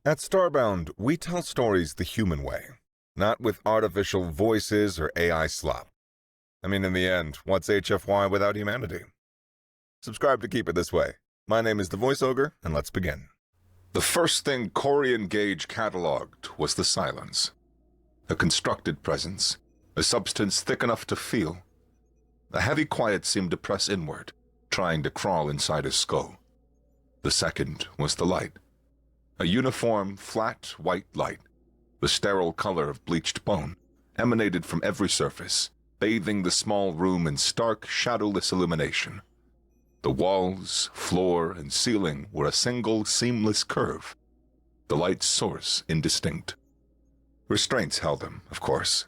At Starbound, we tell stories the human way, not with artificial voices or AI slop. I mean, in the end, what's HFY without humanity? Subscribe to keep it this way. My name is the Voice Ogre, and let's begin. The first thing Corian Gage cataloged was the silence. A constructed presence, a substance thick enough to feel. A heavy quiet seemed to press inward, trying to crawl inside his skull. The second was the light. A uniform, flat, white light, the sterile color of bleached bone, emanated from every surface, bathing the small room in stark, shadowless illumination. The walls, floor, and ceiling were a single, seamless curve, the light's source indistinct. Restraints held him, of course.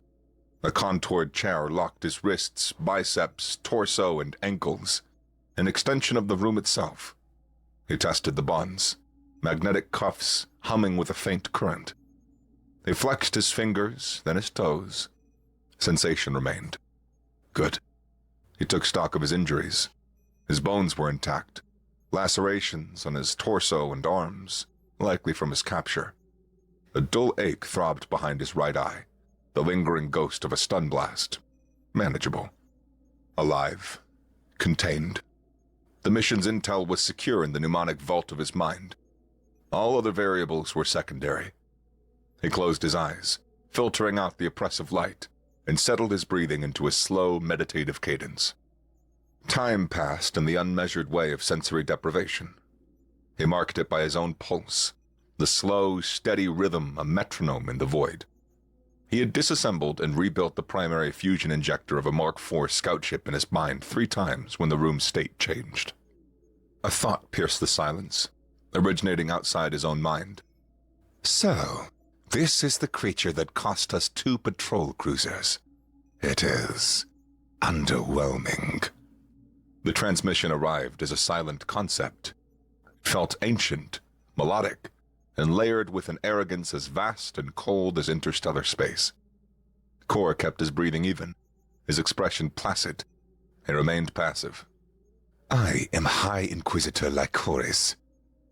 A contoured chair locked his wrists, biceps, torso, and ankles, an extension of the room itself. He tested the bonds, magnetic cuffs humming with a faint current. He flexed his fingers, then his toes. Sensation remained. Good. He took stock of his injuries. His bones were intact. Lacerations on his torso and arms, likely from his capture. A dull ache throbbed behind his right eye, the lingering ghost of a stun blast. Manageable. Alive. Contained. The mission's intel was secure in the mnemonic vault of his mind. All other variables were secondary. He closed his eyes, filtering out the oppressive light, and settled his breathing into a slow, meditative cadence. Time passed in the unmeasured way of sensory deprivation. He marked it by his own pulse, the slow, steady rhythm a metronome in the void. He had disassembled and rebuilt the primary fusion injector of a Mark IV scout ship in his mind 3 times when the room's state changed. A thought pierced the silence, originating outside his own mind. So, this is the creature that cost us 2 patrol cruisers. It is underwhelming. The transmission arrived as a silent concept. It felt ancient, melodic, and layered with an arrogance as vast and cold as interstellar space. Kor kept his breathing even, his expression placid. He remained passive. I am High Inquisitor Lycoris.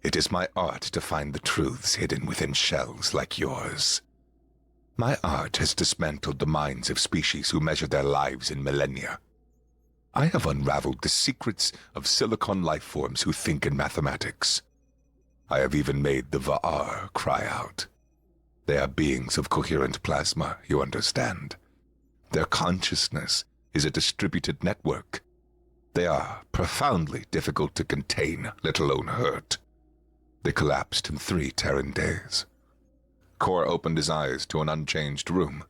It is my art to find the truths hidden within shells like yours. My art has dismantled the minds of species who measure their lives in millennia. I have unraveled the secrets of silicon life forms who think in mathematics. I have even made the Va'ar cry out. They are beings of coherent plasma, you understand. Their consciousness is a distributed network. They are profoundly difficult to contain, let alone hurt. They collapsed in 3 Terran days. Kor opened his eyes to an unchanged room.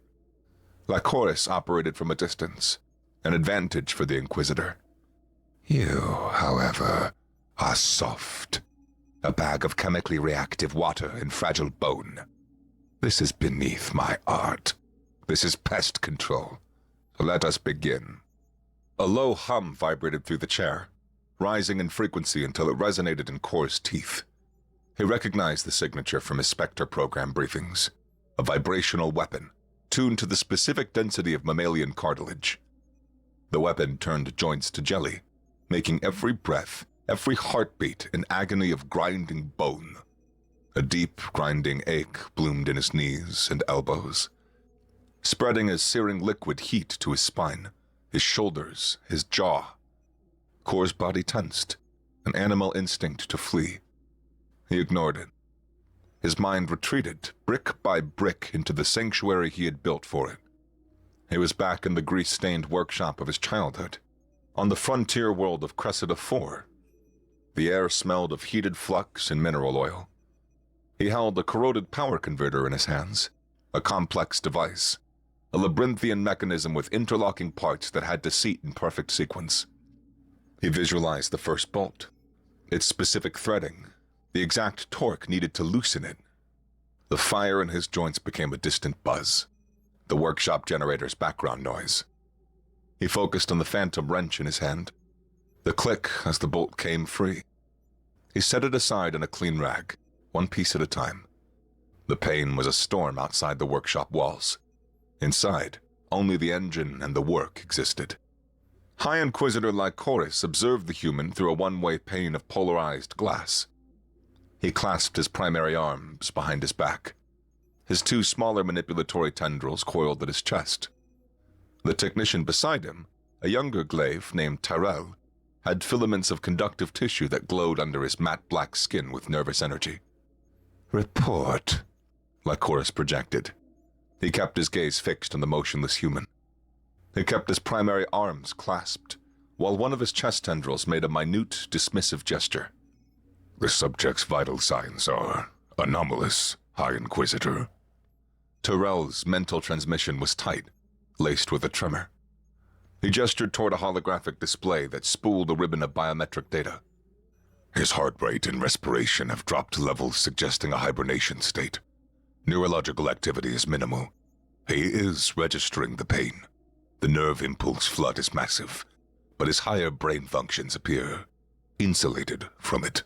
Lycoris operated from a distance, an advantage for the Inquisitor. You, however, are soft. A bag of chemically reactive water and fragile bone. This is beneath my art. This is pest control. So let us begin. A low hum vibrated through the chair, rising in frequency until it resonated in Kor's teeth. He recognized the signature from his Spectre program briefings, a vibrational weapon, tuned to the specific density of mammalian cartilage. The weapon turned joints to jelly, making every breath, every heartbeat an agony of grinding bone. A deep, grinding ache bloomed in his knees and elbows, spreading a searing liquid heat to his spine, his shoulders, his jaw. Kor's body tensed, an animal instinct to flee. He ignored it. His mind retreated, brick by brick, into the sanctuary he had built for it. He was back in the grease-stained workshop of his childhood, on the frontier world of Cressida IV. The air smelled of heated flux and mineral oil. He held a corroded power converter in his hands, a complex device, a labyrinthian mechanism with interlocking parts that had to seat in perfect sequence. He visualized the first bolt, its specific threading, the exact torque needed to loosen it. The fire in his joints became a distant buzz, the workshop generator's background noise. He focused on the phantom wrench in his hand, the click as the bolt came free. He set it aside in a clean rag, 1 piece at a time. The pain was a storm outside the workshop walls. Inside, only the engine and the work existed. High Inquisitor Lycoris observed the human through a one-way pane of polarized glass. He clasped his primary arms behind his back. His two smaller manipulatory tendrils coiled at his chest. The technician beside him, a younger glaive named Tyrell, had filaments of conductive tissue that glowed under his matte black skin with nervous energy. "Report," Lycoris projected. He kept his gaze fixed on the motionless human. He kept his primary arms clasped, while one of his chest tendrils made a minute, dismissive gesture. "The subject's vital signs are anomalous, High Inquisitor." Tyrell's mental transmission was tight, laced with a tremor. He gestured toward a holographic display that spooled a ribbon of biometric data. "His heart rate and respiration have dropped to levels suggesting a hibernation state. Neurological activity is minimal. He is registering the pain. The nerve impulse flood is massive, but his higher brain functions appear insulated from it."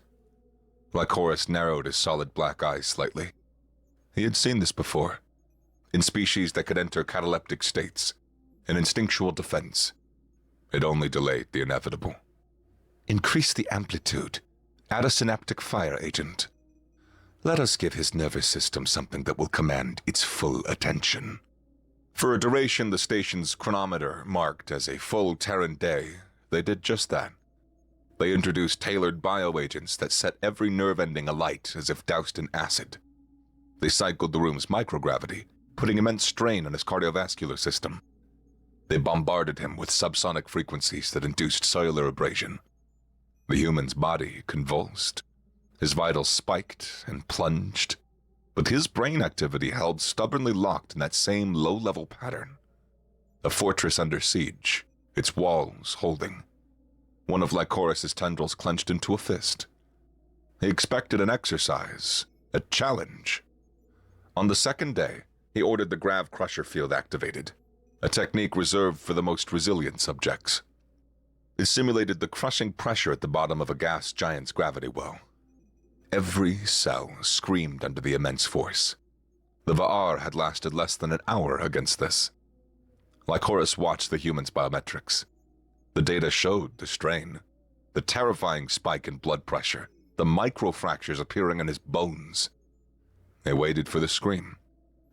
Lycoris narrowed his solid black eyes slightly. He had seen this before, in species that could enter cataleptic states, an instinctual defense. It only delayed the inevitable. "Increase the amplitude. Add a synaptic fire agent. Let us give his nervous system something that will command its full attention." For a duration the station's chronometer marked as a full Terran day, they did just that. They introduced tailored bioagents that set every nerve ending alight as if doused in acid. They cycled the room's microgravity, putting immense strain on his cardiovascular system. They bombarded him with subsonic frequencies that induced cellular abrasion. The human's body convulsed. His vitals spiked and plunged, but his brain activity held stubbornly locked in that same low-level pattern. A fortress under siege, its walls holding. One of Lycoris's tendrils clenched into a fist. He expected an exercise, a challenge. On the second day, he ordered the Grav Crusher field activated, a technique reserved for the most resilient subjects. It simulated the crushing pressure at the bottom of a gas giant's gravity well. Every cell screamed under the immense force. The Va'ar had lasted less than an hour against this. Lycoris watched the human's biometrics. The data showed the strain, the terrifying spike in blood pressure, the microfractures appearing in his bones. They waited for the scream,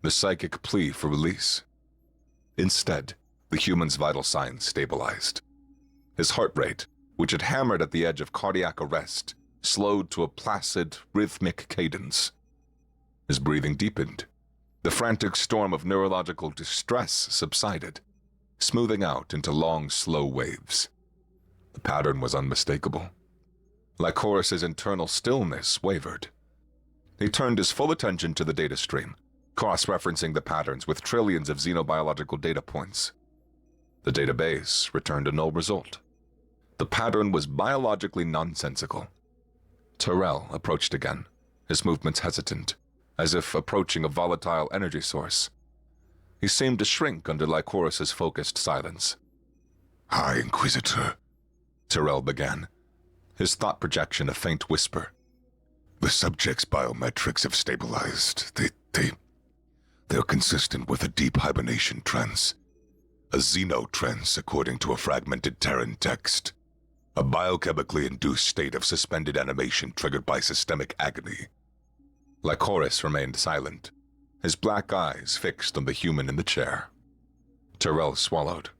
the psychic plea for release. Instead, the human's vital signs stabilized. His heart rate, which had hammered at the edge of cardiac arrest, slowed to a placid, rhythmic cadence. His breathing deepened. The frantic storm of neurological distress subsided, smoothing out into long, slow waves. The pattern was unmistakable. Lycoris's internal stillness wavered. He turned his full attention to the data stream, cross-referencing the patterns with trillions of xenobiological data points. The database returned a null result. The pattern was biologically nonsensical. Tyrell approached again, his movements hesitant, as if approaching a volatile energy source. He seemed to shrink under Lycoris's focused silence. "High Inquisitor," Tyrell began, his thought projection a faint whisper. "The subject's biometrics have stabilized. They're consistent with a deep hibernation trance. A xenotrance, according to a fragmented Terran text. A biochemically induced state of suspended animation triggered by systemic agony." Lycoris remained silent, his black eyes fixed on the human in the chair. Tyrell swallowed,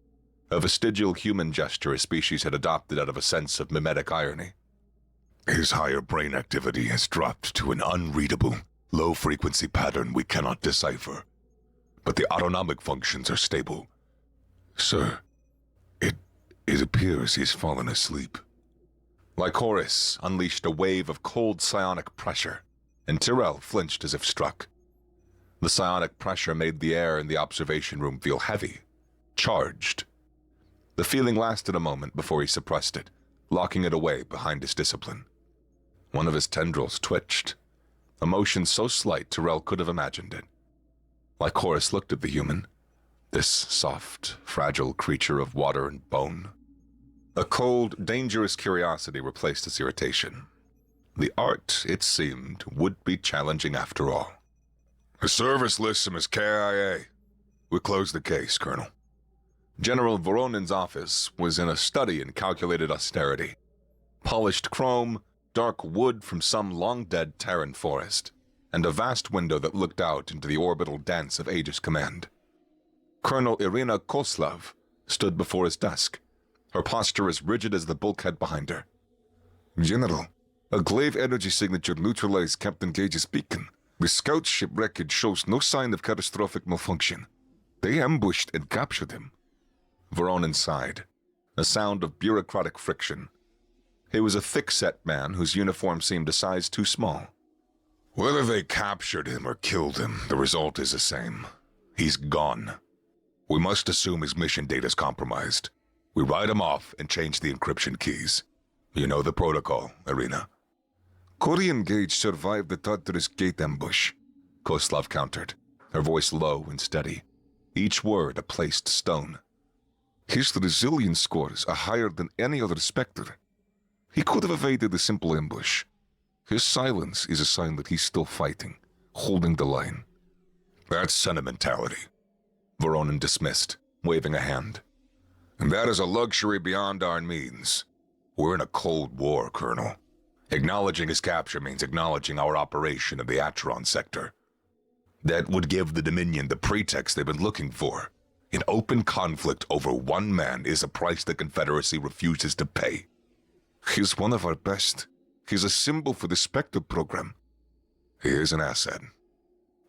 a vestigial human gesture his species had adopted out of a sense of mimetic irony. "His higher brain activity has dropped to an unreadable, low-frequency pattern we cannot decipher, but the autonomic functions are stable. Sir, it appears he's fallen asleep." Lycoris unleashed a wave of cold psionic pressure, and Tyrell flinched as if struck. The psionic pressure made the air in the observation room feel heavy, charged. The feeling lasted a moment before he suppressed it, locking it away behind his discipline. One of his tendrils twitched, a motion so slight Tyrell could have imagined it. Lycoris looked at the human, this soft, fragile creature of water and bone. A cold, dangerous curiosity replaced his irritation. The art, it seemed, would be challenging after all. "The service lists him as KIA. We close the case, Colonel." General Voronin's office was in a study in calculated austerity. Polished chrome, dark wood from some long-dead Terran forest, and a vast window that looked out into the orbital dance of Aegis Command. Colonel Irina Koslav stood before his desk, her posture as rigid as the bulkhead behind her. "General, a glaive energy signature neutralized Captain Gage's beacon. The scout ship wreckage shows no sign of catastrophic malfunction. They ambushed and captured him." Voronin sighed, a sound of bureaucratic friction. He was a thick-set man whose uniform seemed a size too small. "Whether they captured him or killed him, the result is the same. He's gone. We must assume his mission data is compromised. We write him off and change the encryption keys. You know the protocol, Irina." "Korean Gage survived the Tartarus Gate ambush," Koslav countered, her voice low and steady, each word a placed stone. "His resilience scores are higher than any other Spectre. He could have evaded the simple ambush. His silence is a sign that he's still fighting, holding the line." "That's sentimentality," Voronin dismissed, waving a hand. "And that is a luxury beyond our means. We're in a Cold War, Colonel. Acknowledging his capture means acknowledging our operation in the Acheron sector. That would give the Dominion the pretext they've been looking for. An open conflict over one man is a price the Confederacy refuses to pay." "He's one of our best. He's a symbol for the Spectre program." "He is an asset,"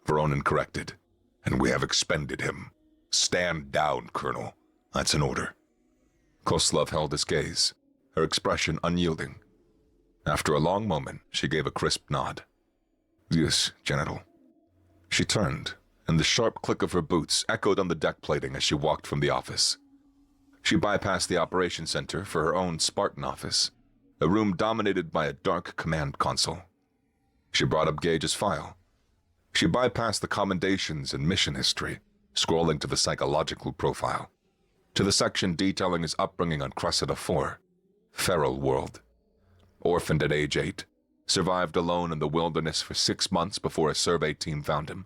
Voronin corrected, "and we have expended him. Stand down, Colonel. That's an order." Koslav held his gaze, her expression unyielding. After a long moment, she gave a crisp nod. "Yes, General." She turned, and the sharp click of her boots echoed on the deck plating as she walked from the office. She bypassed the operations center for her own Spartan office, a room dominated by a dark command console. She brought up Gage's file. She bypassed the commendations and mission history, scrolling to the psychological profile, to the section detailing his upbringing on Cressida 4, feral world. Orphaned at age 8, survived alone in the wilderness for 6 months before a survey team found him.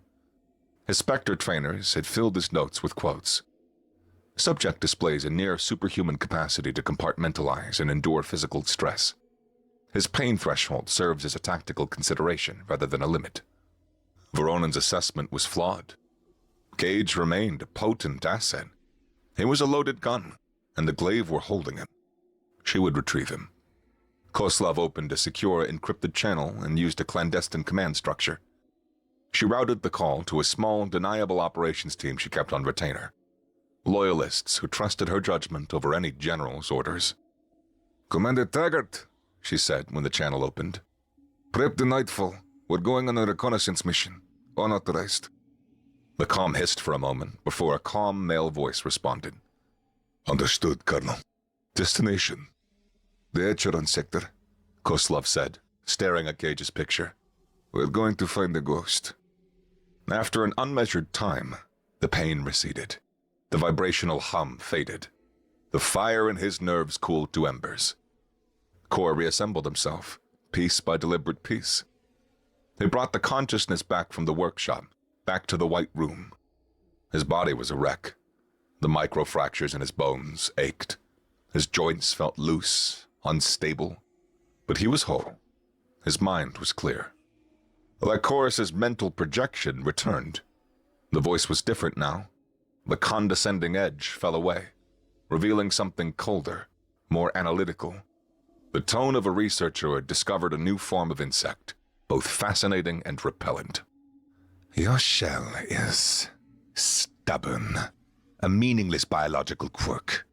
His Spectre trainers had filled his notes with quotes. Subject displays a near superhuman capacity to compartmentalize and endure physical stress. His pain threshold serves as a tactical consideration rather than a limit. Voronin's assessment was flawed. Gage remained a potent asset. He was a loaded gun, and the glaive were holding him. She would retrieve him. Koslav opened a secure encrypted channel and used a clandestine command structure. She routed the call to a small, deniable operations team she kept on retainer. Loyalists who trusted her judgment over any general's orders. "Commander Taggart," she said when the channel opened. "Prep the Nightfall. We're going on a reconnaissance mission. Unauthorized." The comm hissed for a moment before a calm male voice responded. "Understood, Colonel. Destination?" "The Acheron sector," Koslav said, staring at Gage's picture. "We're going to find the ghost." After an unmeasured time, the pain receded. The vibrational hum faded. The fire in his nerves cooled to embers. Kor reassembled himself, piece by deliberate piece. He brought the consciousness back from the workshop, back to the White Room. His body was a wreck. The microfractures in his bones ached. His joints felt loose, unstable. But he was whole. His mind was clear. Lycoris's mental projection returned. The voice was different now. The condescending edge fell away, revealing something colder, more analytical. The tone of a researcher who had discovered a new form of insect, both fascinating and repellent. "Your shell is stubborn, a meaningless biological quirk.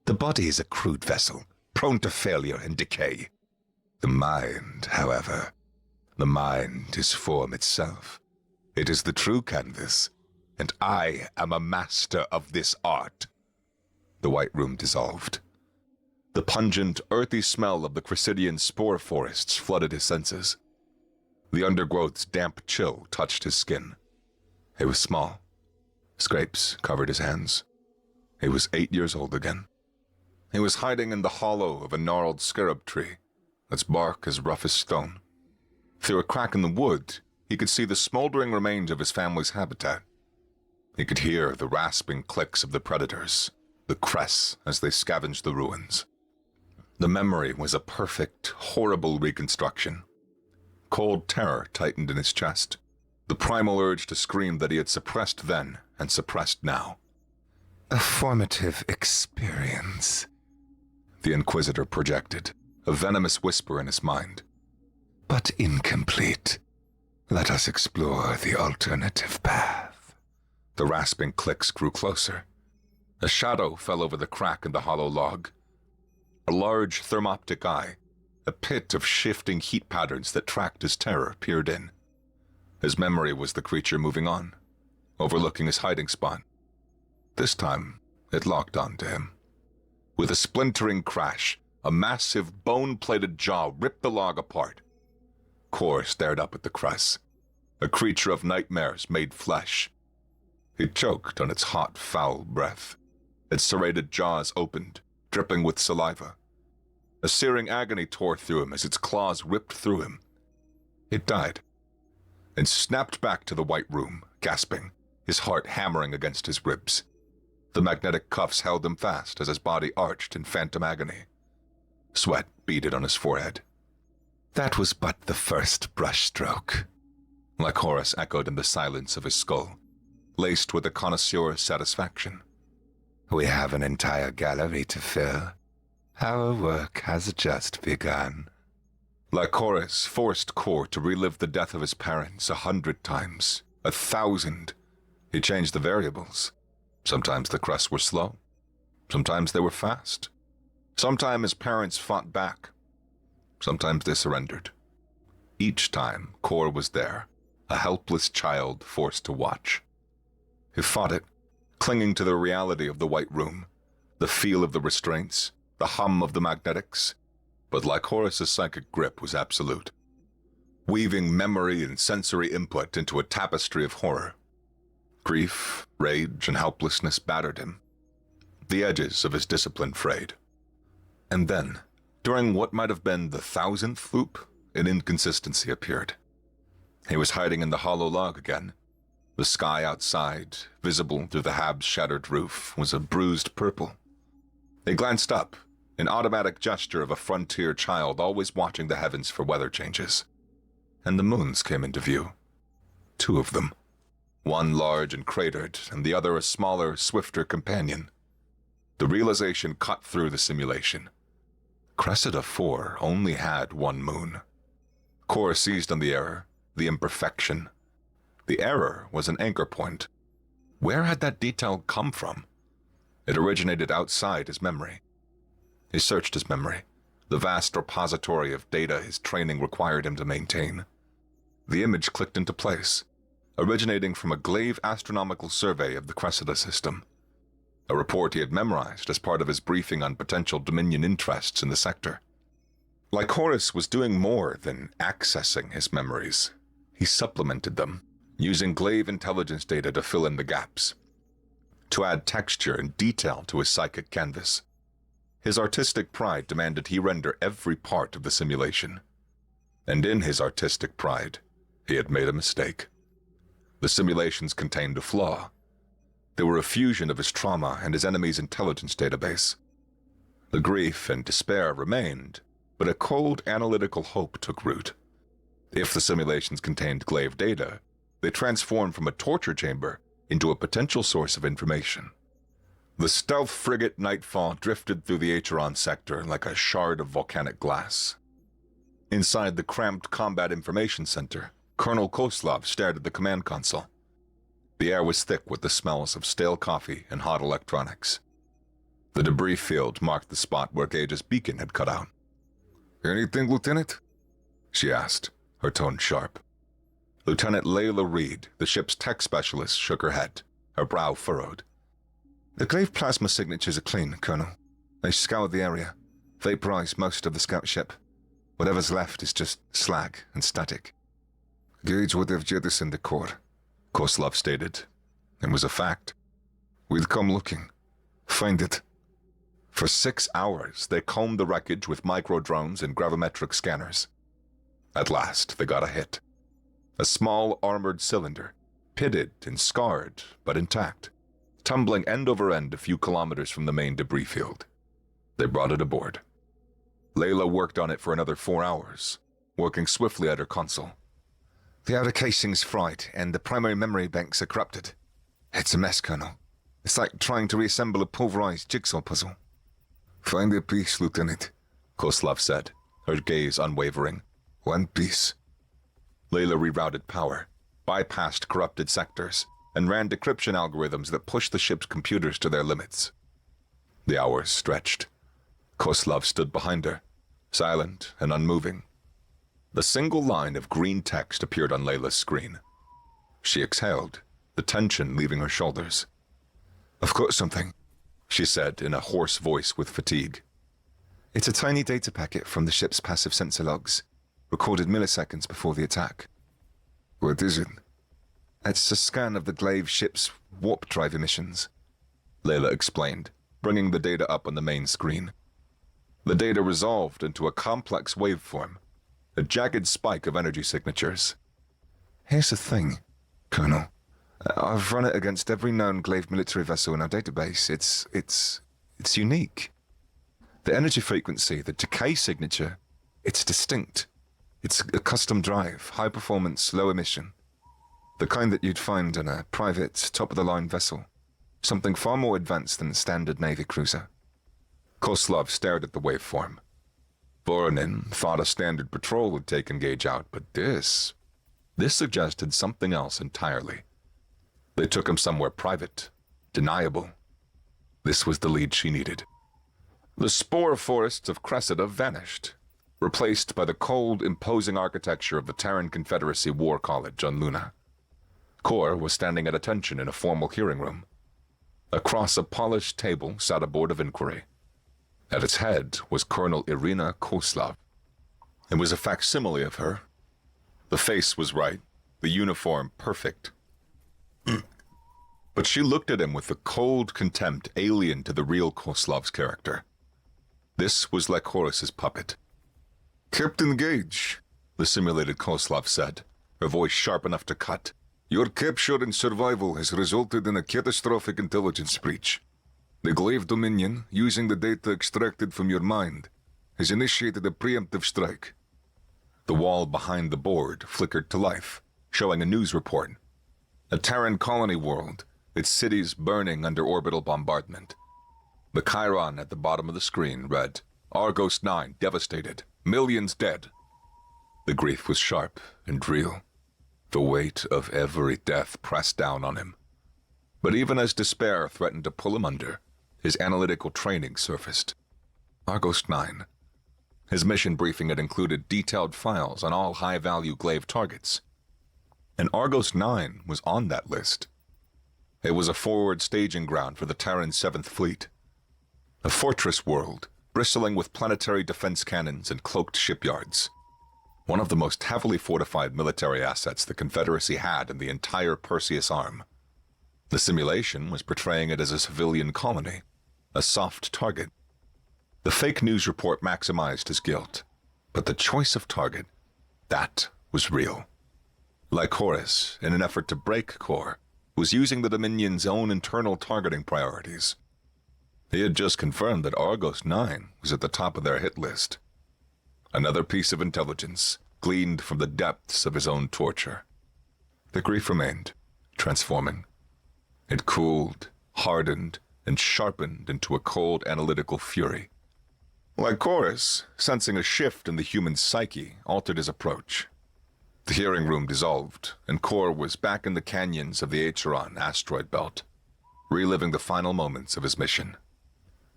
The body is a crude vessel, prone to failure and decay. The mind, however, the mind is form itself. It is the true canvas, and I am a master of this art." The White Room dissolved. The pungent, earthy smell of the Chrysidian spore forests flooded his senses. The undergrowth's damp chill touched his skin. It was small. Scrapes covered his hands. He was 8 years old again. He was hiding in the hollow of a gnarled scarab tree, its bark as rough as stone. Through a crack in the wood, he could see the smoldering remains of his family's habitat. He could hear the rasping clicks of the predators, the cress as they scavenged the ruins. The memory was a perfect, horrible reconstruction. Cold terror tightened in his chest, the primal urge to scream that he had suppressed then and suppressed now. A formative experience, the Inquisitor projected, a venomous whisper in his mind. But incomplete. Let us explore the alternative path. The rasping clicks grew closer. A shadow fell over the crack in the hollow log. A large thermoptic eye, a pit of shifting heat patterns that tracked his terror, peered in. His memory was the creature moving on, overlooking his hiding spot. This time, it locked onto him. With a splintering crash, a massive bone-plated jaw ripped the log apart. Kor stared up at the crus, a creature of nightmares made flesh. He choked on its hot, foul breath. Its serrated jaws opened, dripping with saliva. A searing agony tore through him as its claws ripped through him. It died, and snapped back to the white room, gasping, his heart hammering against his ribs. The magnetic cuffs held him fast as his body arched in phantom agony. Sweat beaded on his forehead. That was but the first brushstroke, Lycoris echoed in the silence of his skull, laced with a connoisseur's satisfaction. We have an entire gallery to fill. Our work has just begun. Lycoris forced Kor to relive the death of his parents 100 times, 1,000. He changed the variables. Sometimes the crus were slow. Sometimes they were fast. Sometimes his parents fought back. Sometimes they surrendered. Each time, Kor was there, a helpless child forced to watch. He fought it, clinging to the reality of the white room, the feel of the restraints, the hum of the magnetics. But Lycoris' psychic grip was absolute, weaving memory and sensory input into a tapestry of horror. Grief, rage, and helplessness battered him. The edges of his discipline frayed. And then, during what might have been the 1,000th loop, an inconsistency appeared. He was hiding in the hollow log again. The sky outside, visible through the hab's shattered roof, was a bruised purple. He glanced up, an automatic gesture of a frontier child always watching the heavens for weather changes. And the moons came into view. 2 of them. One large and cratered, and the other a smaller, swifter companion. The realization cut through the simulation. Cressida 4 only had 1 moon. Kor seized on the error, the imperfection. The error was an anchor point. Where had that detail come from? It originated outside his memory. He searched his memory, the vast repository of data his training required him to maintain. The image clicked into place, originating from a Glaive astronomical survey of the Cressida system, a report he had memorized as part of his briefing on potential Dominion interests in the sector. Lycoris was doing more than accessing his memories. He supplemented them, using Glaive intelligence data to fill in the gaps, to add texture and detail to his psychic canvas. His artistic pride demanded he render every part of the simulation. And in his artistic pride, he had made a mistake. The simulations contained a flaw. They were a fusion of his trauma and his enemy's intelligence database. The grief and despair remained, but a cold analytical hope took root. If the simulations contained Glaive data, they transformed from a torture chamber into a potential source of information. The stealth frigate Nightfall drifted through the Acheron sector like a shard of volcanic glass. Inside the cramped Combat Information Center, Colonel Koslov stared at the command console. The air was thick with the smells of stale coffee and hot electronics. The debris field marked the spot where Gage's beacon had cut out. "Anything, Lieutenant?" she asked, her tone sharp. Lieutenant Layla Reed, the ship's tech specialist, shook her head, her brow furrowed. "The Glaive plasma signatures are clean, Colonel. They scoured the area, vaporized most of the scout ship. Whatever's left is just slag and static." "Gage would have jettisoned the core," Koslov stated. It was a fact. "We'd come looking. Find it." For 6 hours, they combed the wreckage with micro-drones and gravimetric scanners. At last, they got a hit. A small armored cylinder, pitted and scarred, but intact, tumbling end over end a few kilometers from the main debris field. They brought it aboard. Layla worked on it for another 4 hours, working swiftly at her console. The outer casing's fried, and the primary memory banks are corrupted. It's a mess, Colonel. It's like trying to reassemble a pulverized jigsaw puzzle. Find a piece, Lieutenant, Koslov said, her gaze unwavering. One piece. Layla rerouted power, bypassed corrupted sectors, and ran decryption algorithms that pushed the ship's computers to their limits. The hours stretched. Koslov stood behind her, silent and unmoving. A single line of green text appeared on Layla's screen. She exhaled, the tension leaving her shoulders. I've got something, she said in a hoarse voice with fatigue. It's a tiny data packet from the ship's passive sensor logs, recorded milliseconds before the attack. What is it? It's a scan of the Glaive ship's warp drive emissions, Layla explained, bringing the data up on the main screen. The data resolved into a complex waveform, a jagged spike of energy signatures. Here's the thing, Colonel. I've run it against every known Glaive military vessel in our database. It's unique. The energy frequency, the decay signature, it's distinct. It's a custom drive, high performance, low emission. The kind that you'd find in a private, top-of-the-line vessel. Something far more advanced than a standard Navy cruiser. Koslov stared at the waveform. Voronin thought a standard patrol would take and gauge out, but this suggested something else entirely. They took him somewhere private, deniable. This was the lead she needed. The spore forests of Cressida vanished, replaced by the cold, imposing architecture of the Terran Confederacy War College on Luna. Kor was standing at attention in a formal hearing room. Across a polished table sat a board of inquiry. At its head was Colonel Irina Koslov. It was a facsimile of her. The face was right, the uniform perfect. But she looked at him with the cold contempt alien to the real Koslov's character. This was Lycoris's puppet. Captain Gage, the simulated Koslov said, her voice sharp enough to cut. Your capture and survival has resulted in a catastrophic intelligence breach. The Glaive Dominion, using the data extracted from your mind, has initiated a preemptive strike. The wall behind the board flickered to life, showing a news report. A Terran colony world, its cities burning under orbital bombardment. The chyron at the bottom of the screen read, Argos 9 devastated, millions dead. The grief was sharp and real. The weight of every death pressed down on him. But even as despair threatened to pull him under, his analytical training surfaced. Argos 9. His mission briefing had included detailed files on all high-value Glaive targets. And Argos 9 was on that list. It was a forward staging ground for the Terran 7th Fleet. A fortress world, bristling with planetary defense cannons and cloaked shipyards. One of the most heavily fortified military assets the Confederacy had in the entire Perseus Arm. The simulation was portraying it as a civilian colony, a soft target. The fake news report maximized his guilt, but the choice of target, that was real. Lycoris, in an effort to break Kor, was using the Dominion's own internal targeting priorities. He had just confirmed that Argos 9 was at the top of their hit list. Another piece of intelligence, gleaned from the depths of his own torture. The grief remained, transforming. It cooled, hardened, and sharpened into a cold analytical fury. Lycoris, sensing a shift in the human psyche, altered his approach. The hearing room dissolved, and Kor was back in the canyons of the Acheron asteroid belt, reliving the final moments of his mission.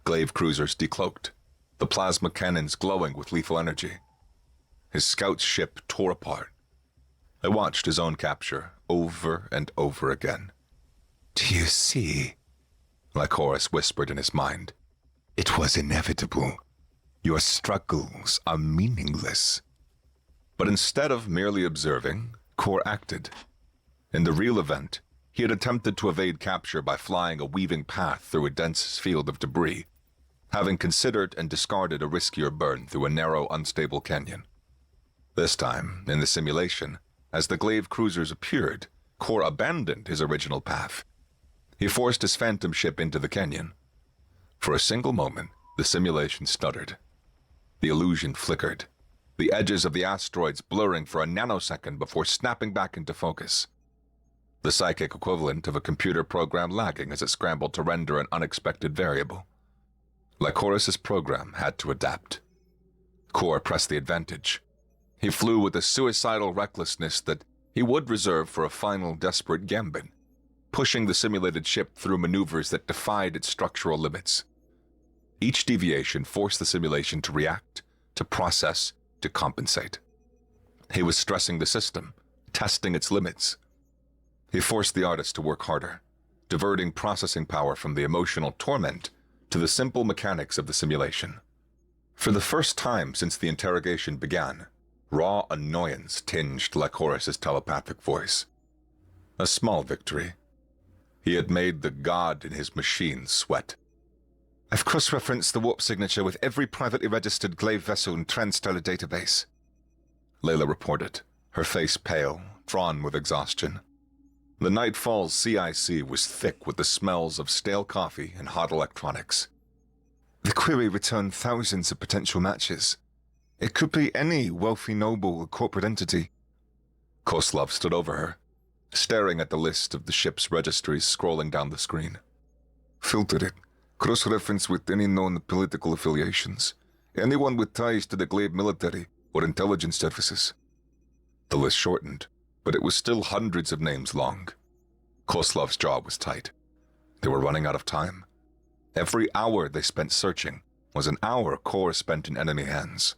Glaive cruisers decloaked, the plasma cannons glowing with lethal energy. His scout's ship tore apart. I watched his own capture over and over again. Do you see? Lycoris whispered in his mind. It was inevitable. Your struggles are meaningless. But instead of merely observing, Kor acted. In the real event, he had attempted to evade capture by flying a weaving path through a dense field of debris, having considered and discarded a riskier burn through a narrow, unstable canyon. This time, in the simulation, as the Glaive cruisers appeared, Kor abandoned his original path. He forced his phantom ship into the canyon. For a single moment, the simulation stuttered. The illusion flickered, the edges of the asteroids blurring for a nanosecond before snapping back into focus. The psychic equivalent of a computer program lagging as it scrambled to render an unexpected variable. Lycoris's program had to adapt. Core pressed the advantage. He flew with a suicidal recklessness that he would reserve for a final desperate gambit, pushing the simulated ship through maneuvers that defied its structural limits. Each deviation forced the simulation to react, to process, to compensate. He was stressing the system, testing its limits. He forced the artist to work harder, diverting processing power from the emotional torment to the simple mechanics of the simulation. For the first time since the interrogation began, raw annoyance tinged Lycoris's telepathic voice. A small victory. He had made the god in his machine sweat. I've cross-referenced the warp signature with every privately registered glaive vessel in Transstellar database, Layla reported, her face pale, drawn with exhaustion. The Nightfall's CIC was thick with the smells of stale coffee and hot electronics. The query returned thousands of potential matches. It could be any wealthy noble or corporate entity. Koslov stood over her, staring at the list of the ship's registries scrolling down the screen. Filtered it. Cross-reference with any known political affiliations. Anyone with ties to the Glaive military or intelligence services. The list shortened, but it was still hundreds of names long. Koslov's jaw was tight. They were running out of time. Every hour they spent searching was an hour Core spent in enemy hands.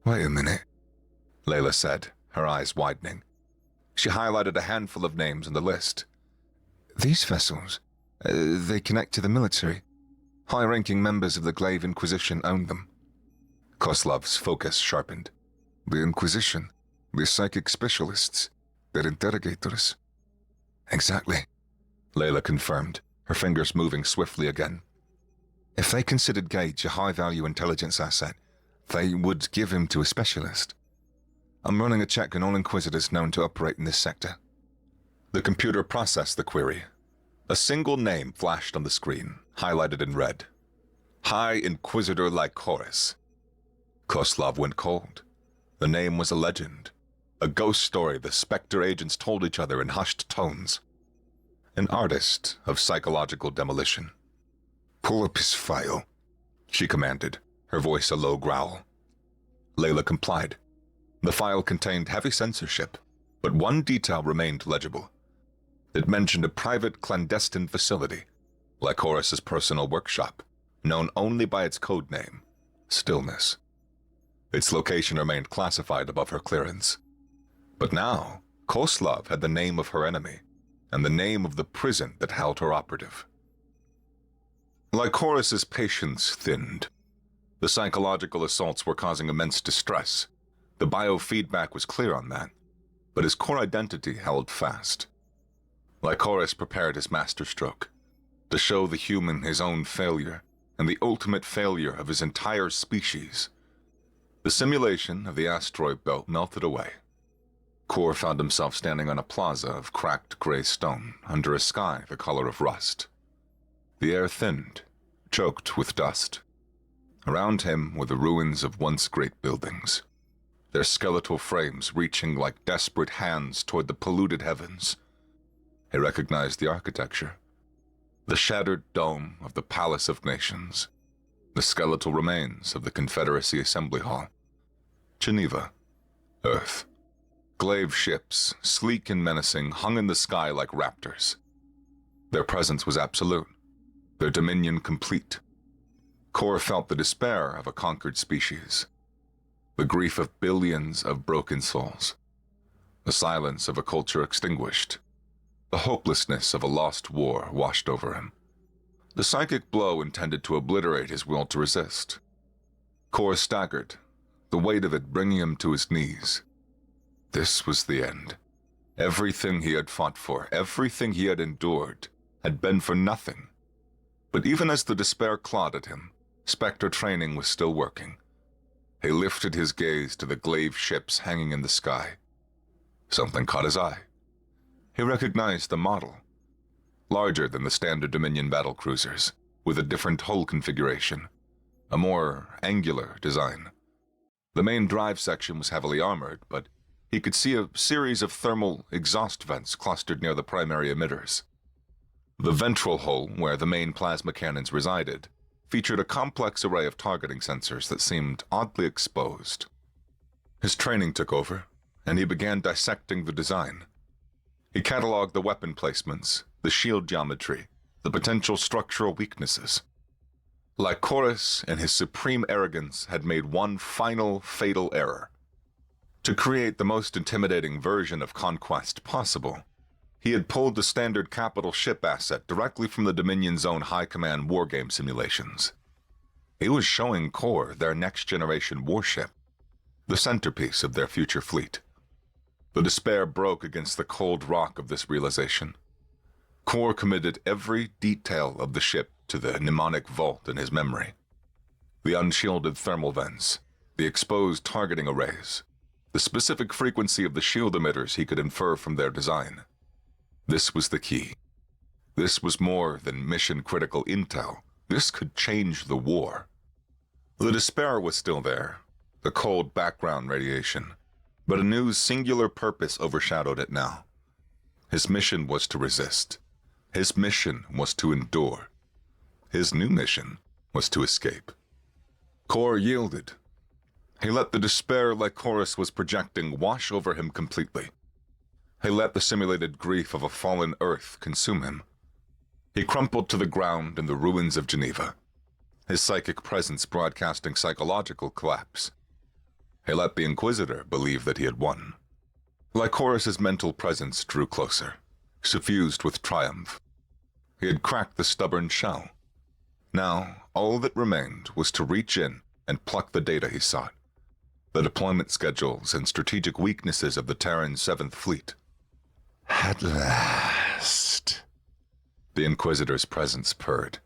Wait a minute, Layla said, her eyes widening. She highlighted a handful of names on the list. These vessels, they connect to the military. High-ranking members of the Glaive Inquisition own them. Koslov's focus sharpened. The Inquisition, the psychic specialists, they're interrogators. Exactly, Layla confirmed, her fingers moving swiftly again. If they considered Gage a high-value intelligence asset, they would give him to a specialist. I'm running a check on all Inquisitors known to operate in this sector. The computer processed the query. A single name flashed on the screen, highlighted in red. High Inquisitor Lycoris. Koslov went cold. The name was a legend. A ghost story the Spectre agents told each other in hushed tones. An artist of psychological demolition. Pull up his file, she commanded, her voice a low growl. Layla complied. The file contained heavy censorship, but one detail remained legible. It mentioned a private clandestine facility, Lycoris's personal workshop, known only by its code name, Stillness. Its location remained classified above her clearance. But now, Koslov had the name of her enemy, and the name of the prison that held her operative. Lycoris's patience thinned. The psychological assaults were causing immense distress. The biofeedback was clear on that, but his core identity held fast. Lycoris prepared his masterstroke, to show the human his own failure, and the ultimate failure of his entire species. The simulation of the asteroid belt melted away. Core found himself standing on a plaza of cracked gray stone, under a sky the color of rust. The air thinned, choked with dust. Around him were the ruins of once great buildings, their skeletal frames reaching like desperate hands toward the polluted heavens. He recognized the architecture. The shattered dome of the Palace of Nations. The skeletal remains of the Confederacy Assembly Hall. Geneva. Earth. Glaive ships, sleek and menacing, hung in the sky like raptors. Their presence was absolute. Their dominion complete. Core felt the despair of a conquered species. The grief of billions of broken souls. The silence of a culture extinguished. The hopelessness of a lost war washed over him. The psychic blow intended to obliterate his will to resist. Core staggered, the weight of it bringing him to his knees. This was the end. Everything he had fought for, everything he had endured, had been for nothing. But even as the despair clawed at him, Spectre training was still working. He lifted his gaze to the glaive ships hanging in the sky. Something caught his eye. He recognized the model. Larger than the standard Dominion battlecruisers, with a different hull configuration. a more angular design. The main drive section was heavily armored, but he could see a series of thermal exhaust vents clustered near the primary emitters. The ventral hull, where the main plasma cannons resided, featured a complex array of targeting sensors that seemed oddly exposed. His training took over, and he began dissecting the design. He cataloged the weapon placements, the shield geometry, the potential structural weaknesses. Lycoris, in his supreme arrogance, had made one final fatal error. To create the most intimidating version of conquest possible, he had pulled the standard capital ship asset directly from the Dominion's own high command wargame simulations. He was showing Core their next-generation warship, the centerpiece of their future fleet. The despair broke against the cold rock of this realization. Core committed every detail of the ship to the mnemonic vault in his memory. The unshielded thermal vents, the exposed targeting arrays, the specific frequency of the shield emitters he could infer from their design. This was the key. This was more than mission-critical intel. This could change the war. The despair was still there, the cold background radiation, but a new singular purpose overshadowed it now. His mission was to resist. His mission was to endure. His new mission was to escape. Core yielded. He let the despair Lycoris was projecting wash over him completely. He let the simulated grief of a fallen Earth consume him. He crumpled to the ground in the ruins of Geneva, his psychic presence broadcasting psychological collapse. He let the Inquisitor believe that he had won. Lycoris' mental presence drew closer, suffused with triumph. He had cracked the stubborn shell. Now, all that remained was to reach in and pluck the data he sought, the deployment schedules and strategic weaknesses of the Terran 7th Fleet. At last. The Inquisitor's presence purred,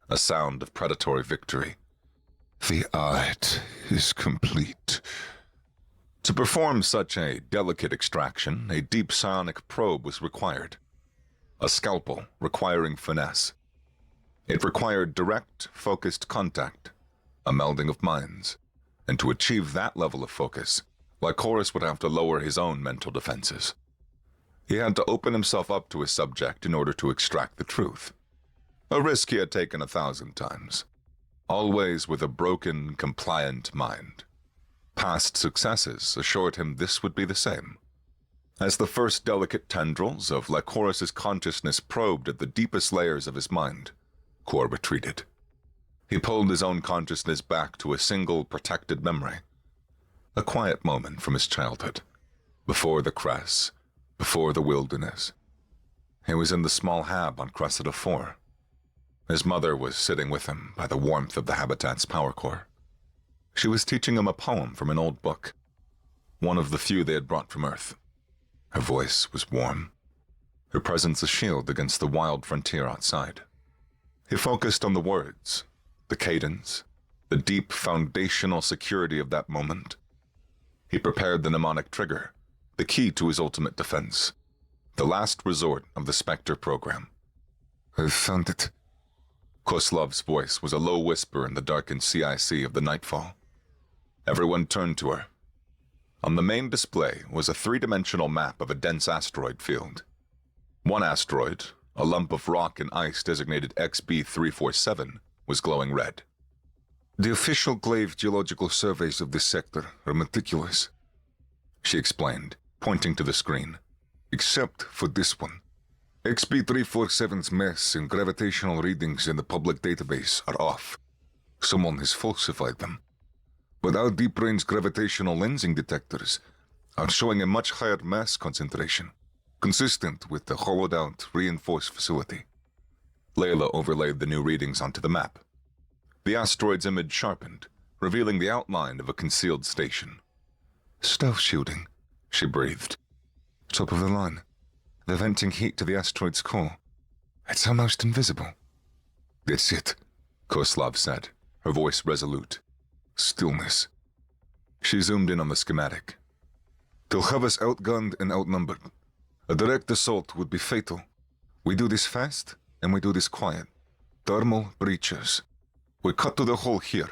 a sound of predatory victory. The art is complete. To perform such a delicate extraction, a deep psionic probe was required. A scalpel requiring finesse. It required direct, focused contact, a melding of minds. And to achieve that level of focus, Lycoris would have to lower his own mental defenses. He had to open himself up to his subject in order to extract the truth. A risk he had taken 1,000 times. Always with a broken, compliant mind. Past successes assured him this would be the same. As the first delicate tendrils of Lycoris' consciousness probed at the deepest layers of his mind, Core retreated. He pulled his own consciousness back to a single protected memory. A quiet moment from his childhood, before the Cress, before the wilderness. He was in the small hab on Cressida 4. His mother was sitting with him by the warmth of the habitat's power core. She was teaching him a poem from an old book, one of the few they had brought from Earth. Her voice was warm, her presence a shield against the wild frontier outside. He focused on the words, the cadence, the deep foundational security of that moment. He prepared the mnemonic trigger, the key to his ultimate defense, the last resort of the Spectre program. I've found it. Koslov's voice was a low whisper in the darkened CIC of the nightfall. Everyone turned to her. On the main display was a three-dimensional map of a dense asteroid field. One asteroid, a lump of rock and ice designated XB347, was glowing red. The official Glaive geological surveys of this sector are meticulous, she explained, pointing to the screen. Except for this one. XB347's mass and gravitational readings in the public database are off. Someone has falsified them. But our deep-range gravitational lensing detectors are showing a much higher mass concentration, consistent with the hollowed-out, reinforced facility. Layla overlaid the new readings onto the map. The asteroid's image sharpened, revealing the outline of a concealed station. Stealth shielding, she breathed. Top of the line. They're venting heat to the asteroid's core. It's almost invisible. That's it, Koslov said, her voice resolute. Stillness. She zoomed in on the schematic. They'll have us outgunned and outnumbered. A direct assault would be fatal. We do this fast, and we do this quiet. Thermal breaches. We cut to the hole here.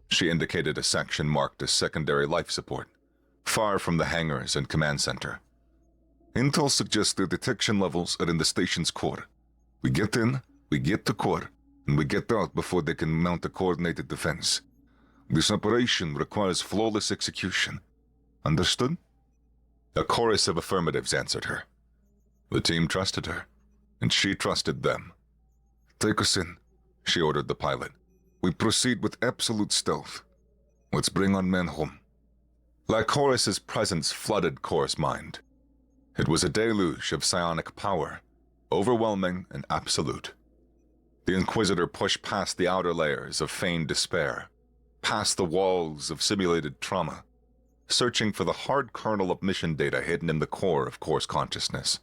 She indicated a section marked as secondary life support, far from the hangars and command center. Intel suggests their detection levels are in the station's core. We get in, we get to core, and we get out before they can mount a coordinated defense. This operation requires flawless execution. Understood? A chorus of affirmatives answered her. The team trusted her, and she trusted them. Take us in, she ordered the pilot. We proceed with absolute stealth. Let's bring our men home. Lycorus's presence flooded Kor's mind. It was a deluge of psionic power, overwhelming and absolute. The Inquisitor pushed past the outer layers of feigned despair, past the walls of simulated trauma, searching for the hard kernel of mission data hidden in the core of Kor's consciousness.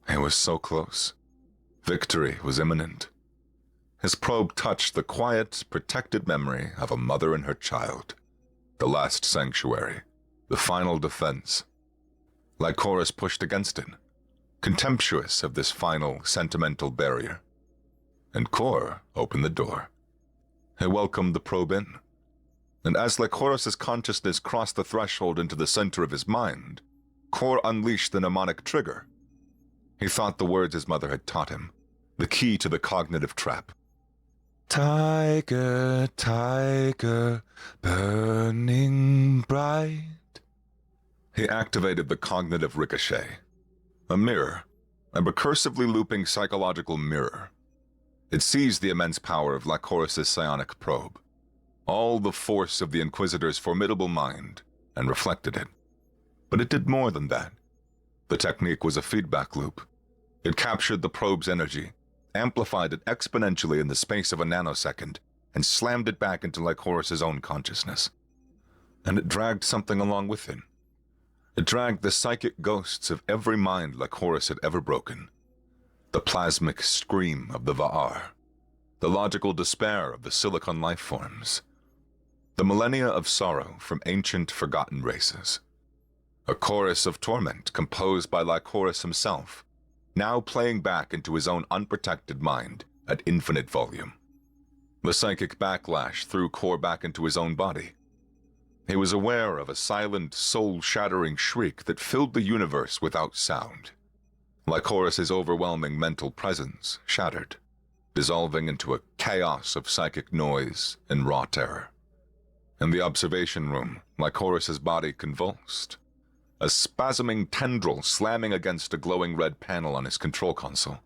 It was so close. Victory was imminent. His probe touched the quiet, protected memory of a mother and her child, the last sanctuary, the final defense. Lycorus pushed against it, contemptuous of this final, sentimental barrier. And Kor opened the door. He welcomed the probe in. And as Lycorus's consciousness crossed the threshold into the center of his mind, Kor unleashed the mnemonic trigger. He thought the words his mother had taught him, the key to the cognitive trap. Tiger, tiger, burning bright. He activated the cognitive ricochet, a mirror, a recursively looping psychological mirror. It seized the immense power of Lycorus's psionic probe, all the force of the Inquisitor's formidable mind, and reflected it. But it did more than that. The technique was a feedback loop. It captured the probe's energy, amplified it exponentially in the space of a nanosecond, and slammed it back into Lycorus's own consciousness. And it dragged something along with it. It dragged the psychic ghosts of every mind Lycorus had ever broken. The plasmic scream of the Va'ar, the logical despair of the silicon life forms, the millennia of sorrow from ancient forgotten races. A chorus of torment composed by Lycorus himself, now playing back into his own unprotected mind at infinite volume. The psychic backlash threw Kor back into his own body. He was aware of a silent, soul-shattering shriek that filled the universe without sound. Lycorus's overwhelming mental presence shattered, dissolving into a chaos of psychic noise and raw terror. In the observation room, Lycorus's body convulsed, a spasming tendril slamming against a glowing red panel on his control console,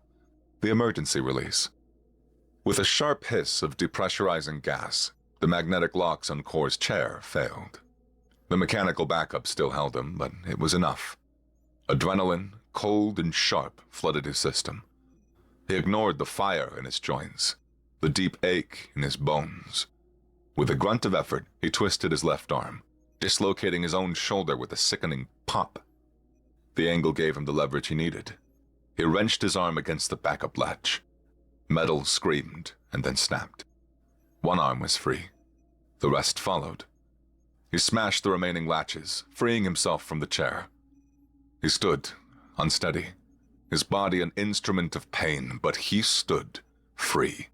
the emergency release. With a sharp hiss of depressurizing gas, the magnetic locks on Kor's chair failed. The mechanical backup still held him, but it was enough. Adrenaline, cold and sharp, flooded his system. He ignored the fire in his joints, the deep ache in his bones. With a grunt of effort, he twisted his left arm, dislocating his own shoulder with a sickening pop. The angle gave him the leverage he needed. He wrenched his arm against the backup latch. Metal screamed and then snapped. One arm was free. The rest followed. He smashed the remaining latches, freeing himself from the chair. He stood, unsteady, his body an instrument of pain, but he stood, free.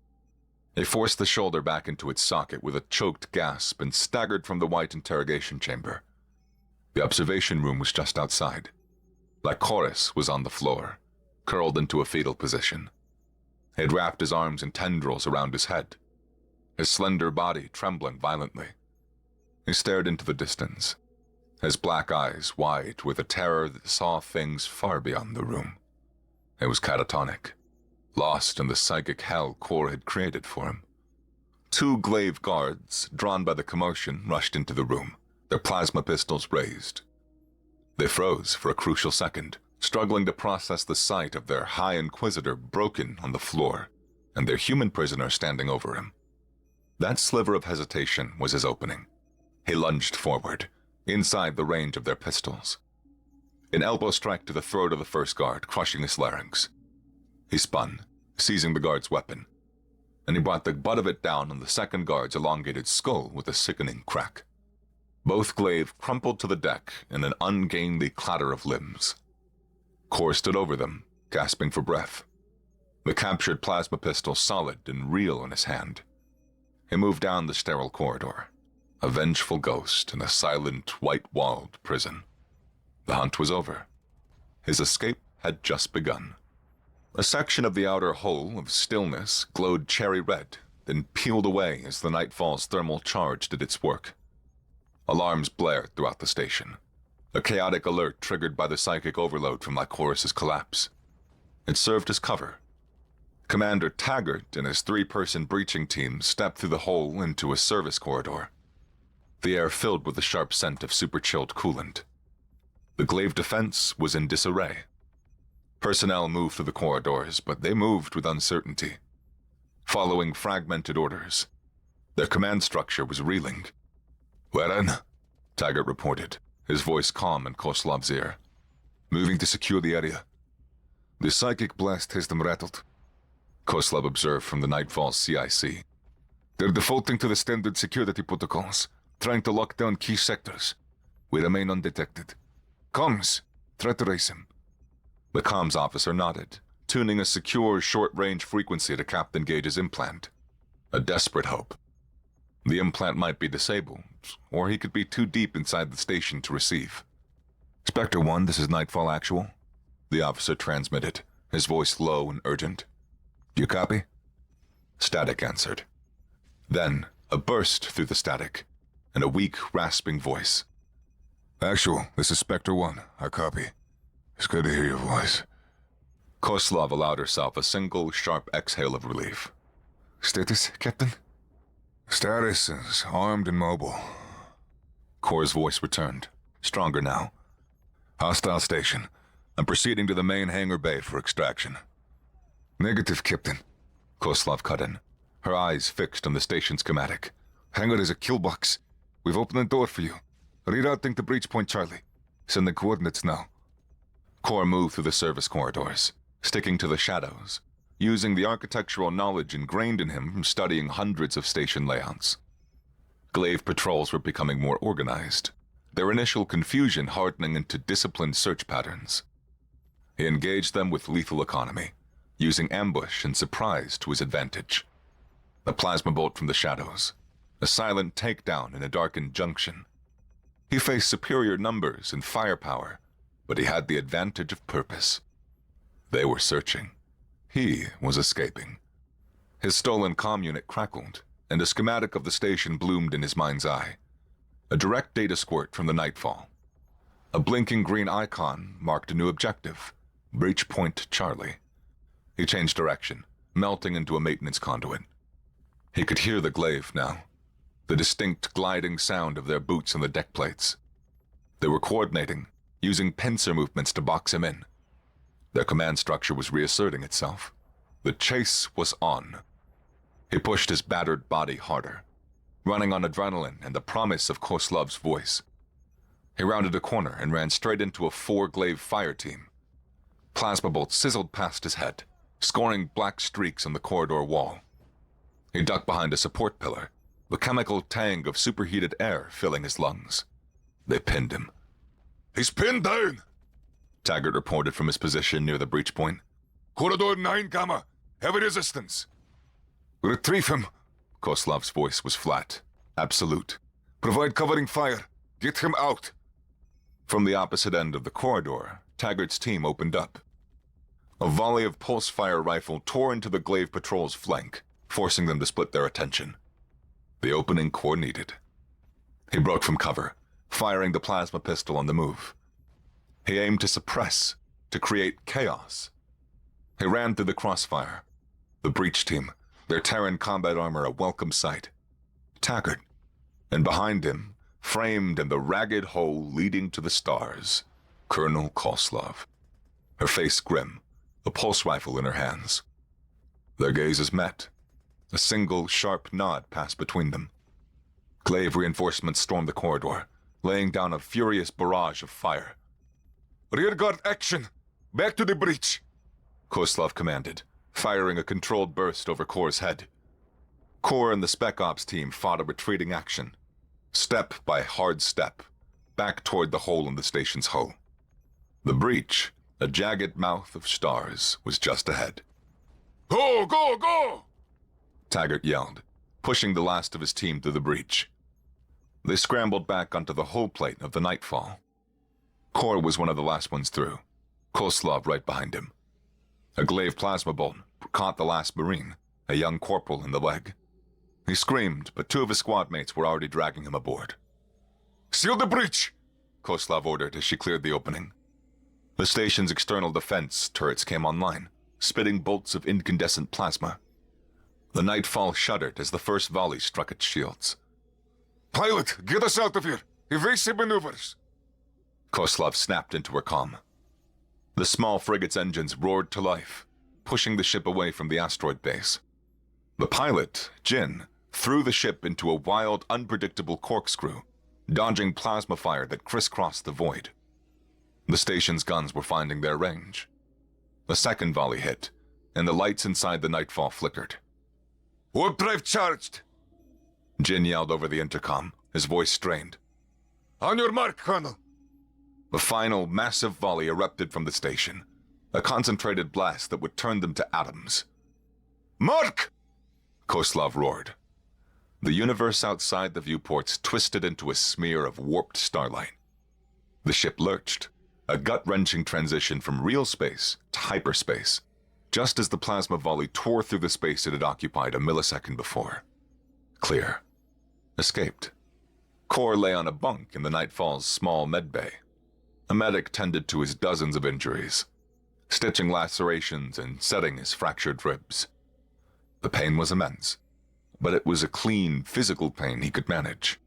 He forced the shoulder back into its socket with a choked gasp and staggered from the white interrogation chamber. The observation room was just outside. Lycorus was on the floor, curled into a fetal position. He had wrapped his arms in tendrils around his head, his slender body trembling violently. He stared into the distance, his black eyes wide with a terror that saw things far beyond the room. It was catatonic, lost in the psychic hell Kor had created for him. Two glaive guards, drawn by the commotion, rushed into the room, their plasma pistols raised. They froze for a crucial second, struggling to process the sight of their High Inquisitor broken on the floor, and their human prisoner standing over him. That sliver of hesitation was his opening. He lunged forward, inside the range of their pistols. An elbow strike to the throat of the first guard, crushing his larynx. He spun, seizing the guard's weapon, and he brought the butt of it down on the second guard's elongated skull with a sickening crack. Both glaive crumpled to the deck in an ungainly clatter of limbs. Kor stood over them, gasping for breath, the captured plasma pistol solid and real in his hand. He moved down the sterile corridor, A vengeful ghost in a silent, white-walled prison. The hunt was over. His escape had just begun. A section of the outer hull of stillness glowed cherry red, then peeled away as the nightfall's thermal charge did its work. Alarms blared throughout the station, a chaotic alert triggered by the psychic overload from Lycoris's collapse. It served as cover. Commander Taggart and his three-person breaching team stepped through the hole into a service corridor, the air filled with the sharp scent of super-chilled coolant. The glaive defense was in disarray. Personnel moved through the corridors, but they moved with uncertainty, following fragmented orders. Their command structure was reeling. "We're in," Taggart reported, his voice calm in Koslov's ear. "Moving to secure the area." "The psychic blast has them rattled," Koslov observed from the Nightfall's CIC. "They're defaulting to the standard security protocols, trying to lock down key sectors. We remain undetected. Comms, try to raise him." The comms officer nodded, tuning a secure short-range frequency to Captain Gage's implant. A desperate hope. The implant might be disabled, or he could be too deep inside the station to receive. "Spectre 1, this is Nightfall Actual," the officer transmitted, his voice low and urgent. "You copy?" Static answered. Then, a burst through the static, and a weak, rasping voice. "Actual, this is Spectre 1. I copy. It's good to hear your voice." Koslov allowed herself a single, sharp exhale of relief. "Status, Captain?" "Status is armed and mobile." Kor's voice returned, stronger now. "Hostile station. I'm proceeding to the main hangar bay for extraction." "Negative, Captain." Koslov cut in, her eyes fixed on the station schematic. "Hangar is a kill box. We've opened the door for you. Rerouting to Breach Point Charlie. Send the coordinates now." Kor moved through the service corridors, sticking to the shadows, using the architectural knowledge ingrained in him from studying hundreds of station layouts. Glaive patrols were becoming more organized, their initial confusion hardening into disciplined search patterns. He engaged them with lethal economy, using ambush and surprise to his advantage. A plasma bolt from the shadows, a silent takedown in a darkened junction. He faced superior numbers and firepower, but he had the advantage of purpose. They were searching. He was escaping. His stolen comm unit crackled, and a schematic of the station bloomed in his mind's eye. A direct data squirt from the Nightfall. A blinking green icon marked a new objective, Breach Point Charlie. He changed direction, melting into a maintenance conduit. He could hear the glaive now, the distinct gliding sound of their boots on the deck plates. They were coordinating, using pincer movements to box him in. Their command structure was reasserting itself. The chase was on. He pushed his battered body harder, running on adrenaline and the promise of Koslov's voice. He rounded a corner and ran straight into a 4-glaive fire team. Plasma bolts sizzled past his head, scoring black streaks on the corridor wall. He ducked behind a support pillar, the chemical tang of superheated air filling his lungs. They pinned him. "He's pinned down," Taggart reported from his position near the breach point. "Corridor 9, Gamma. Heavy resistance." "Retrieve him." Koslov's voice was flat, absolute. "Provide covering fire. Get him out." From the opposite end of the corridor, Taggart's team opened up. A volley of pulse-fire rifle tore into the glaive patrol's flank, forcing them to split their attention. The opening Kor needed. He broke from cover, firing the plasma pistol on the move. He aimed to suppress, to create chaos. He ran through the crossfire. The breach team, their Terran combat armor a welcome sight. Taggart, and behind him, framed in the ragged hole leading to the stars, Colonel Koslov. Her face grim, a pulse rifle in her hands. Their gazes met. A single, sharp nod passed between them. Glaive reinforcements stormed the corridor, laying down a furious barrage of fire. "Rearguard action! Back to the breach!" Koslov commanded, firing a controlled burst over Kor's head. Kor and the Spec Ops team fought a retreating action, step by hard step, back toward the hole in the station's hull. The breach, a jagged mouth of stars, was just ahead. "Go, go, go!" Taggart yelled, pushing the last of his team through the breach. They scrambled back onto the hull plate of the Nightfall. Kor was one of the last ones through, Koslov right behind him. A glaive plasma bolt caught the last Marine, a young corporal, in the leg. He screamed, but two of his squad mates were already dragging him aboard. "Seal the breach!" Koslov ordered as she cleared the opening. The station's external defense turrets came online, spitting bolts of incandescent plasma. The Nightfall shuddered as the first volley struck its shields. "Pilot, get us out of here! Evasive maneuvers!" Koslov snapped into her comm. The small frigate's engines roared to life, pushing the ship away from the asteroid base. The pilot, Jin, threw the ship into a wild, unpredictable corkscrew, dodging plasma fire that crisscrossed the void. The station's guns were finding their range. The second volley hit, and the lights inside the Nightfall flickered. "Warp drive charged!" Jin yelled over the intercom, his voice strained. "On your mark, Colonel!" The final, massive volley erupted from the station, a concentrated blast that would turn them to atoms. "Mark!" Koslov roared. The universe outside the viewports twisted into a smear of warped starlight. The ship lurched, a gut-wrenching transition from real space to hyperspace, just as the plasma volley tore through the space it had occupied a millisecond before. Clear. Escaped. Kor lay on a bunk in the Nightfall's small medbay. A medic tended to his dozens of injuries, stitching lacerations and setting his fractured ribs. The pain was immense, but it was a clean, physical pain he could manage.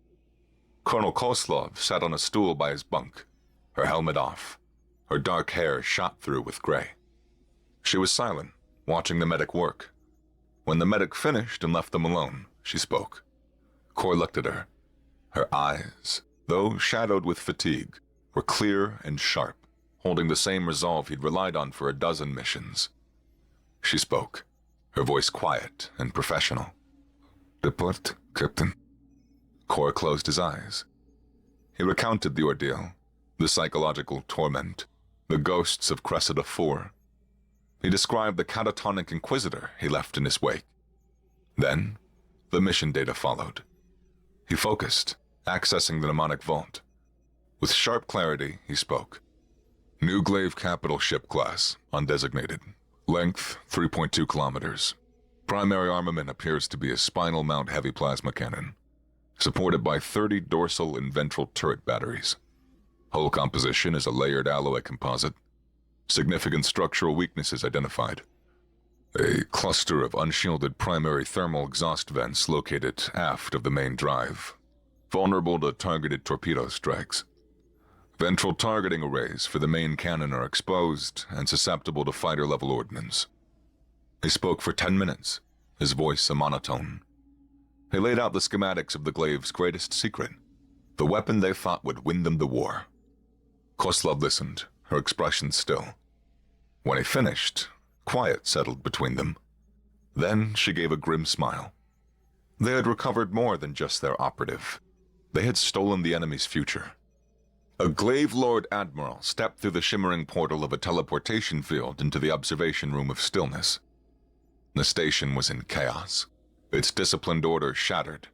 Colonel Koslov sat on a stool by his bunk, her helmet off, her dark hair shot through with gray. She was silent, watching the medic work. When the medic finished and left them alone, she spoke. Kor looked at her. Her eyes, though shadowed with fatigue, were clear and sharp, holding the same resolve he'd relied on for a dozen missions. She spoke, her voice quiet and professional. "Report, Captain." Kor closed his eyes. He recounted the ordeal, the psychological torment, the ghosts of Cressida IV. He described the catatonic Inquisitor he left in his wake. Then, the mission data followed. He focused, accessing the mnemonic vault. With sharp clarity, he spoke. "New Glaive Capital ship class, undesignated. Length, 3.2 kilometers. Primary armament appears to be a spinal mount heavy plasma cannon, supported by 30 dorsal and ventral turret batteries. Hull composition is a layered alloy composite. Significant structural weaknesses identified. A cluster of unshielded primary thermal exhaust vents located aft of the main drive, vulnerable to targeted torpedo strikes. Ventral targeting arrays for the main cannon are exposed and susceptible to fighter-level ordnance." He spoke for 10 minutes, his voice a monotone. He laid out the schematics of the Glaive's greatest secret, the weapon they thought would win them the war. Koslov listened, her expression still. When he finished, quiet settled between them. Then she gave a grim smile. They had recovered more than just their operative. They had stolen the enemy's future. A Glaive Lord Admiral stepped through the shimmering portal of a teleportation field into the observation room of stillness. The station was in chaos, its disciplined order shattered.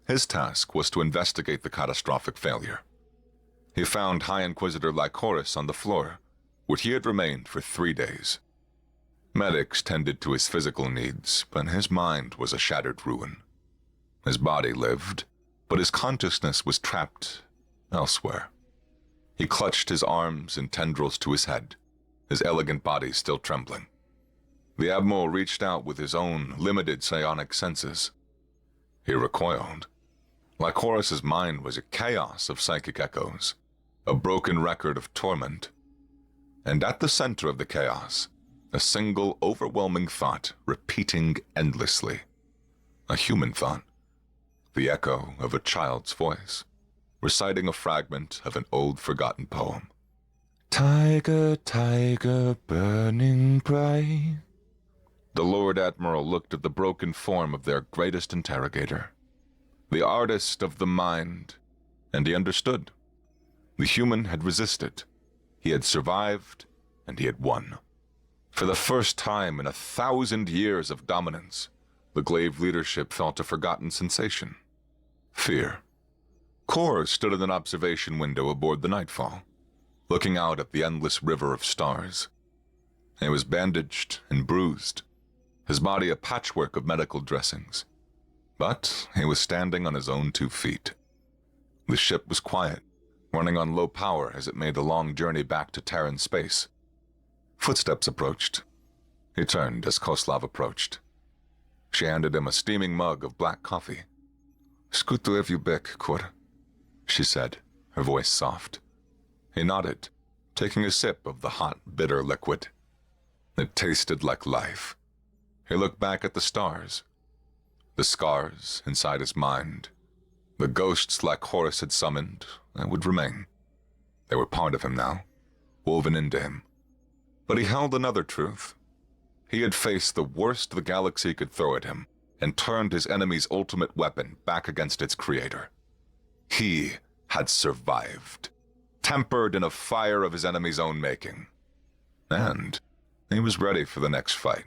His task was to investigate the catastrophic failure. He found High Inquisitor Lycoris on the floor, where he had remained for 3 days. Medics tended to his physical needs, but his mind was a shattered ruin. His body lived, but his consciousness was trapped elsewhere. He clutched his arms and tendrils to his head, his elegant body still trembling. The Admiral reached out with his own limited psionic senses. He recoiled. Lycoris's mind was a chaos of psychic echoes, a broken record of torment. And at the center of the chaos, a single overwhelming thought repeating endlessly. A human thought, the echo of a child's voice, reciting a fragment of an old forgotten poem. "Tiger, tiger, burning bright." The Lord Admiral looked at the broken form of their greatest interrogator, the artist of the mind, and he understood. The human had resisted. He had survived, and he had won. For the first time in 1,000 years of dominance, the Glaive leadership felt a forgotten sensation. Fear. Kor stood in an observation window aboard the Nightfall, looking out at the endless river of stars. He was bandaged and bruised, his body a patchwork of medical dressings. But he was standing on his own 2 feet. The ship was quiet, running on low power as it made the long journey back to Terran space. Footsteps approached. He turned as Koslav approached. She handed him a steaming mug of black coffee. "It's good to have you back, Kor," she said, her voice soft. He nodded, taking a sip of the hot, bitter liquid. It tasted like life. He looked back at the stars, the scars inside his mind, the ghosts like Horus had summoned that would remain. They were part of him now, woven into him. But he held another truth. He had faced the worst the galaxy could throw at him and turned his enemy's ultimate weapon back against its creator. He had survived, tempered in a fire of his enemy's own making. And he was ready for the next fight.